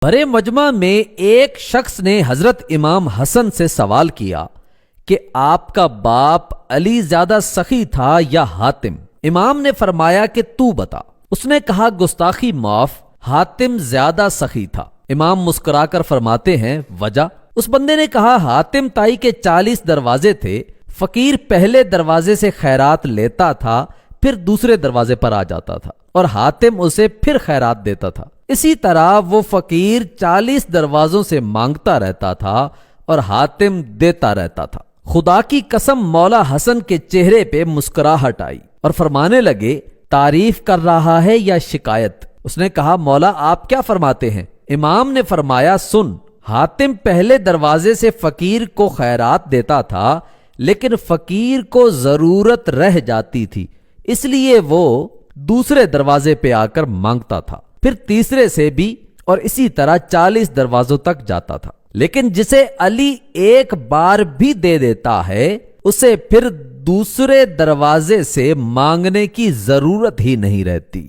بڑے مجمع میں ایک شخص نے حضرت امام حسن سے سوال کیا کہ آپ کا باپ علی زیادہ سخی تھا یا حاتم؟ امام نے فرمایا کہ تو بتا۔ اس نے کہا گستاخی معاف، حاتم زیادہ سخی تھا۔ امام مسکرا کر فرماتے ہیں وجہ؟ اس بندے نے کہا حاتم تائی کے 40 دروازے تھے، فقیر پہلے دروازے سے خیرات لیتا تھا پھر دوسرے دروازے پر آ جاتا تھا اور حاتم اسے پھر خیرات دیتا تھا۔ اسی طرح وہ فقیر 40 دروازوں سے مانگتا رہتا تھا اور حاتم دیتا رہتا تھا۔ خدا کی قسم مولا حسن کے چہرے پہ مسکراہٹ آئی اور فرمانے لگے تعریف کر رہا ہے یا شکایت؟ اس نے کہا مولا آپ کیا فرماتے ہیں؟ امام نے فرمایا سن، حاتم پہلے دروازے سے فقیر کو خیرات دیتا تھا لیکن فقیر کو ضرورت رہ جاتی تھی، اس لیے وہ دوسرے دروازے پہ آ کر مانگتا تھا، پھر تیسرے سے بھی، اور اسی طرح 40 دروازوں تک جاتا تھا۔ لیکن جسے علی ایک بار بھی دے دیتا ہے اسے پھر دوسرے دروازے سے مانگنے کی ضرورت ہی نہیں رہتی۔